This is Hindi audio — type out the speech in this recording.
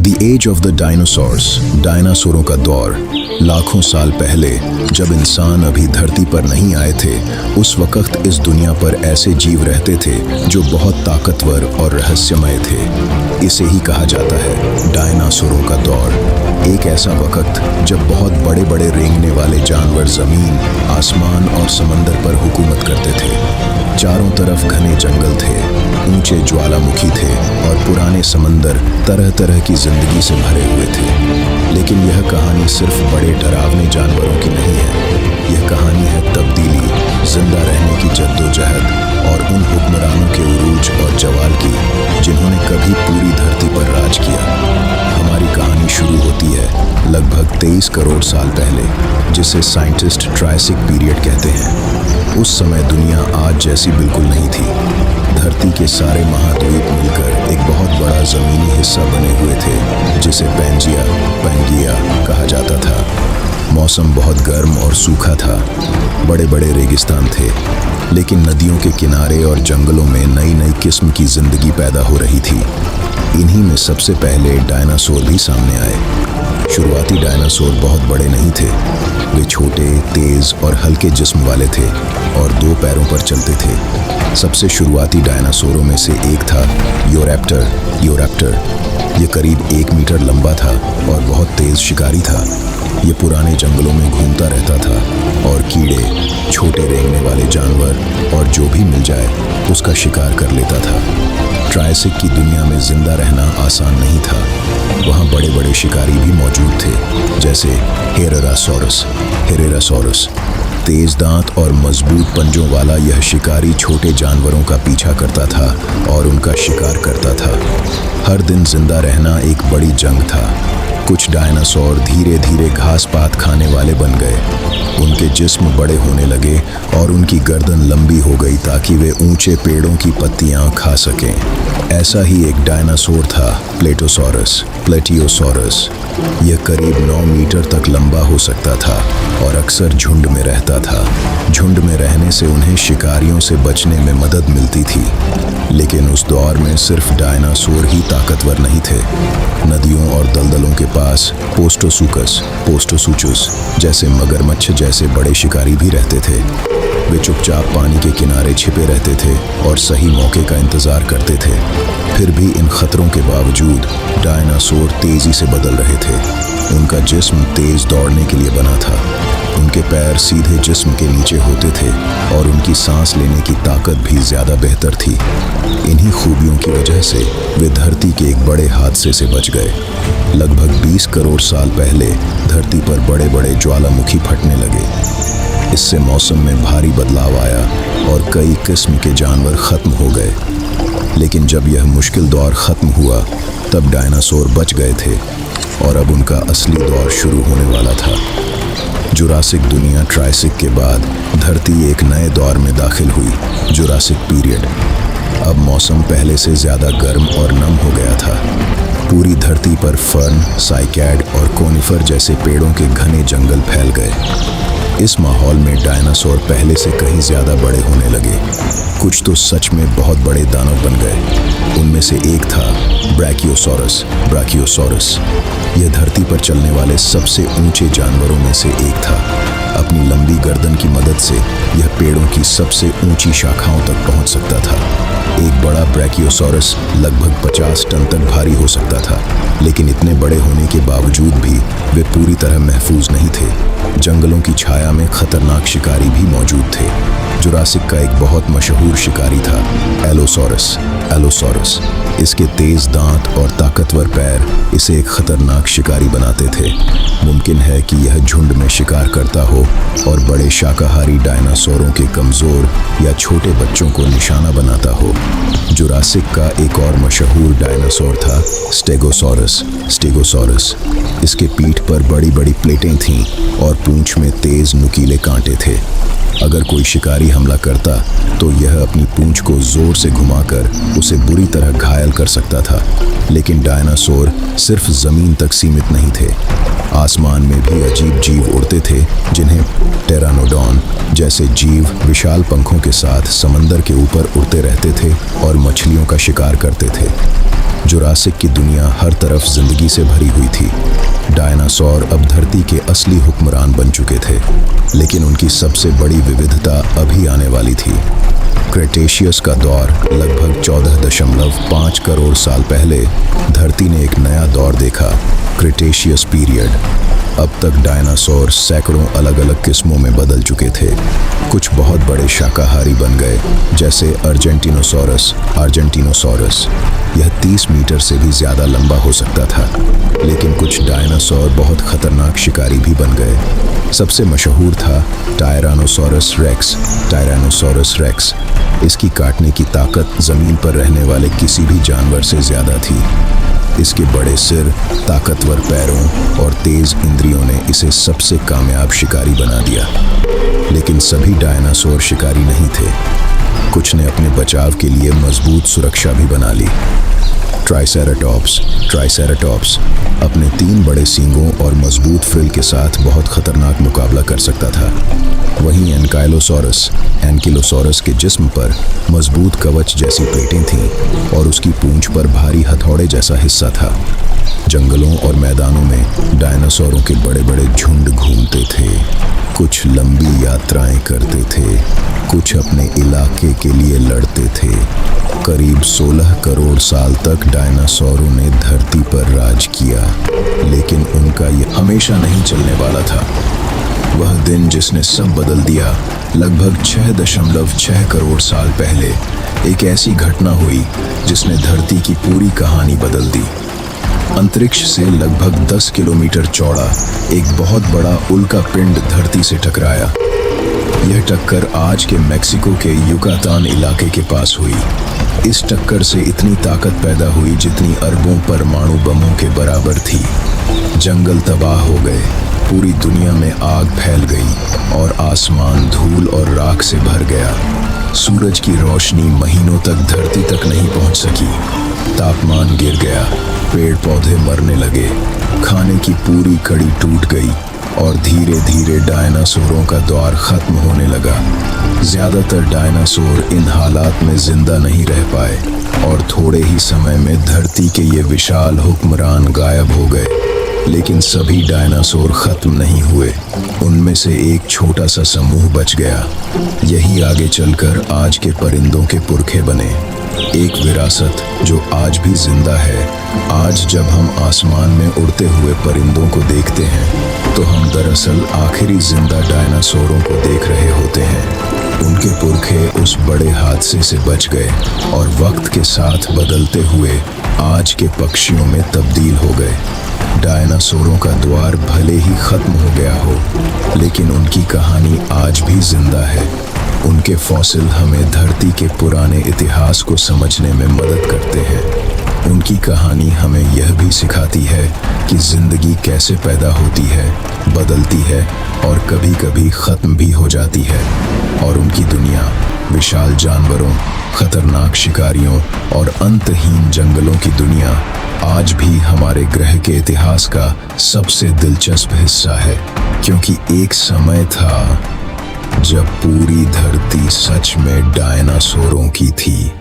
The age of the dinosaurs, डायनासोरों का दौर। लाखों साल पहले जब इंसान अभी धरती पर नहीं आए थे, उस वक्त इस दुनिया पर ऐसे जीव रहते थे जो बहुत ताकतवर और रहस्यमय थे। इसे ही कहा जाता है डायनासोरों का दौर। एक ऐसा वक्त जब बहुत बड़े बड़े रेंगने वाले जानवर ज़मीन, आसमान और समंदर पर हुकूमत करते थे। चारों तरफ घने जंगल थे, ऊंचे ज्वालामुखी थे और पुराने समंदर तरह तरह की जिंदगी से भरे हुए थे। लेकिन यह कहानी सिर्फ बड़े डरावने जानवरों की नहीं है। यह कहानी है तब्दीली, जिंदा रहने की जद्दोजहद और उन हुक्मरानों के उरूज और जवाल की जिन्होंने कभी पूरी धरती पर राज किया। हमारी कहानी शुरू होती है लगभग 23 करोड़ साल पहले, जिसे साइंटिस्ट ट्रायसिक पीरियड कहते हैं। उस समय दुनिया आज जैसी बिल्कुल नहीं थी। धरती के सारे महाद्वीप मिलकर एक बहुत बड़ा ज़मीनी हिस्सा बने हुए थे, जिसे पैंजिया कहा जाता था। मौसम बहुत गर्म और सूखा था। बड़े बड़े रेगिस्तान थे, लेकिन नदियों के किनारे और जंगलों में नई नई किस्म की ज़िंदगी पैदा हो रही थी। इन्हीं में सबसे पहले डायनासोर भी सामने आए। शुरुआती डायनासोर बहुत बड़े नहीं थे। वे छोटे, तेज़ और हल्के जिस्म वाले थे और 2 पैरों पर चलते थे। सबसे शुरुआती डायनासोरों में से एक था यूरैप्टर। ये करीब 1 मीटर लंबा था और बहुत तेज़ शिकारी था। ये पुराने जंगलों में घूमता रहता था और कीड़े, छोटे रेंगने वाले जानवर और जो भी मिल जाए उसका शिकार कर लेता था। ट्रायसिक की दुनिया में जिंदा रहना आसान नहीं था। वहाँ बड़े बड़े शिकारी भी मौजूद थे, जैसे हेरेरासोरस। तेज दांत और मजबूत पंजों वाला यह शिकारी छोटे जानवरों का पीछा करता था और उनका शिकार करता था। हर दिन जिंदा रहना एक बड़ी जंग था। कुछ डायनासोर धीरे धीरे घास पात खाने वाले बन गए। उनके जिस्म बड़े होने लगे और उनकी गर्दन लंबी हो गई ताकि वे ऊंचे पेड़ों की पत्तियां खा सकें। ऐसा ही एक डायनासोर था प्लेटियोसॉरस। यह करीब 9 मीटर तक लंबा हो सकता था और अक्सर झुंड में रहता था। झुंड में रहने से उन्हें शिकारियों से बचने में मदद मिलती थी। लेकिन उस दौर में सिर्फ डायनासोर ही ताकतवर नहीं थे। नदियों और दलदलों के पास पोस्टोसूचुस जैसे मगरमच्छ जैसे बड़े शिकारी भी रहते थे। वे चुपचाप पानी के किनारे छिपे रहते थे और सही मौके का इंतजार करते थे। फिर भी इन खतरों के बावजूद डायनासोर तेजी से बदल रहे थे। उनका जिस्म तेज दौड़ने के लिए बना था। उनके पैर सीधे जिस्म के नीचे होते थे और उनकी सांस लेने की ताकत भी ज़्यादा बेहतर थी। इन्हीं खूबियों की वजह से वे धरती के एक बड़े हादसे से बच गए। लगभग 20 करोड़ साल पहले धरती पर बड़े बड़े ज्वालामुखी फटने लगे। इससे मौसम में भारी बदलाव आया और कई किस्म के जानवर खत्म हो गए। लेकिन जब यह मुश्किल दौर खत्म हुआ, तब डायनासोर बच गए थे और अब उनका असली दौर शुरू होने वाला था। जुरासिक दुनिया ट्रायसिक के बाद धरती एक नए दौर में दाखिल हुई, जुरासिक पीरियड। अब मौसम पहले से ज़्यादा गर्म और नम हो गया था। पूरी धरती पर फर्न, साइकैड और कोनिफर जैसे पेड़ों के घने जंगल फैल गए। इस माहौल में डायनासोर पहले से कहीं ज़्यादा बड़े होने लगे। कुछ तो सच में बहुत बड़े दानव बन गए। उनमें से एक था ब्राकियोसॉरस। यह धरती पर चलने वाले सबसे ऊंचे जानवरों में से एक था। अपनी लंबी गर्दन की मदद से यह पेड़ों की सबसे ऊंची शाखाओं तक पहुंच सकता था। एक बड़ा ब्रैकियोसॉरस लगभग 50 टन तक भारी हो सकता था, लेकिन इतने बड़े होने के बावजूद भी वे पूरी तरह महफूज नहीं थे। जंगलों की छाया में खतरनाक शिकारी भी मौजूद थे। जुरासिक का एक बहुत मशहूर शिकारी था एलोसॉरस। इसके तेज दांत और ताकतवर पैर इसे एक खतरनाक शिकारी बनाते थे। मुमकिन है कि यह झुंड में शिकार करता हो और बड़े शाकाहारी डायनासोरों के कमज़ोर या छोटे बच्चों को निशाना बनाता हो। जुरासिक का एक और मशहूर डायनासोर था स्टेगोसॉरस। इसके पीठ पर बड़ी बड़ी प्लेटें थीं और पूंछ में तेज नुकीले कांटे थे। अगर कोई शिकारी हमला करता तो यह अपनी पूंछ को जोर से घुमाकर उसे बुरी तरह घायल कर सकता था। लेकिन डायनासोर सिर्फ ज़मीन तक सीमित नहीं थे। आसमान में भी अजीब जीव उड़ते थे, जिन्हें टेरानोडॉन जैसे जीव विशाल पंखों के साथ समंदर के ऊपर उड़ते रहते थे और मछलियों का शिकार करते थे। जुरासिक की दुनिया हर तरफ जिंदगी से भरी हुई थी। डायनासोर अब धरती के असली हुक्मरान बन चुके थे, लेकिन उनकी सबसे बड़ी विविधता अभी आने वाली थी। क्रेटेशियस का दौर लगभग 14.5 करोड़ साल पहले धरती ने एक नया दौर देखा, क्रेटेशियस पीरियड। अब तक डायनासोर सैकड़ों अलग अलग किस्मों में बदल चुके थे। कुछ बहुत बड़े शाकाहारी बन गए, जैसे अर्जेंटिनोसॉरस। यह 30 मीटर से भी ज़्यादा लंबा हो सकता था। लेकिन कुछ डायनासोर बहुत खतरनाक शिकारी भी बन गए। सबसे मशहूर था टायरानोसोरस रेक्स। इसकी काटने की ताकत ज़मीन पर रहने वाले किसी भी जानवर से ज़्यादा थी। इसके बड़े सिर, ताकतवर पैरों और तेज इंद्रियों ने इसे सबसे कामयाब शिकारी बना दिया। लेकिन सभी डायनासोर शिकारी नहीं थे। कुछ ने अपने बचाव के लिए मजबूत सुरक्षा भी बना ली। ट्राइसेराटॉप्स अपने 3 बड़े सींगों और मजबूत फ्रिल के साथ बहुत खतरनाक मुकाबला कर सकता था। वहीं एनकिलोसॉरस के जिस्म पर मजबूत कवच जैसी प्लेटें थीं और उसकी पूंछ पर भारी हथौड़े जैसा हिस्सा था। जंगलों और मैदानों में डायनासोरों के बड़े बड़े झुंड घूमते थे। कुछ लंबी यात्राएं करते थे, कुछ अपने इलाके के लिए लड़ते थे। करीब 16 करोड़ साल तक डायनासोरों ने धरती पर राज किया, लेकिन उनका यह हमेशा नहीं चलने वाला था। वह दिन जिसने सब बदल दिया, लगभग 6.6 करोड़ साल पहले एक ऐसी घटना हुई जिसने धरती की पूरी कहानी बदल दी। अंतरिक्ष से लगभग 10 किलोमीटर चौड़ा एक बहुत बड़ा उल्का पिंड धरती से टकराया। यह टक्कर आज के मेक्सिको के युकातान इलाके के पास हुई। इस टक्कर से इतनी ताकत पैदा हुई जितनी अरबों परमाणु बमों के बराबर थी। जंगल तबाह हो गए, पूरी दुनिया में आग फैल गई और आसमान धूल और राख से भर गया। सूरज की रोशनी महीनों तक धरती तक नहीं पहुंच सकी। तापमान गिर गया, पेड़ पौधे मरने लगे, खाने की पूरी कड़ी टूट गई और धीरे धीरे डायनासोरों का दौर खत्म होने लगा। ज्यादातर डायनासोर इन हालात में जिंदा नहीं रह पाए और थोड़े ही समय में धरती के ये विशाल हुक्मरान गायब हो गए। लेकिन सभी डायनासोर खत्म नहीं हुए। उनमें से एक छोटा सा समूह बच गया। यही आगे चलकर आज के परिंदों के पुरखे बने। एक विरासत जो आज भी जिंदा है। आज जब हम आसमान में उड़ते हुए परिंदों को देखते हैं, तो हम दरअसल आखिरी जिंदा डायनासोरों को देख रहे होते हैं। उनके पुरखे उस बड़े हादसे से बच गए और वक्त के साथ बदलते हुए आज के पक्षियों में तब्दील हो गए। डायनासोरों का द्वार भले ही खत्म हो गया हो, लेकिन उनकी कहानी आज भी जिंदा है। उनके फॉसिल हमें धरती के पुराने इतिहास को समझने में मदद करते हैं। उनकी कहानी हमें यह भी सिखाती है कि जिंदगी कैसे पैदा होती है, बदलती है और कभी कभी खत्म भी हो जाती है। और उनकी दुनिया विशाल जानवरों, खतरनाक शिकारियों और अंतहीन जंगलों की दुनिया आज भी हमारे ग्रह के इतिहास का सबसे दिलचस्प हिस्सा है। क्योंकि एक समय था जब पूरी धरती सच में डायनासोरों की थी।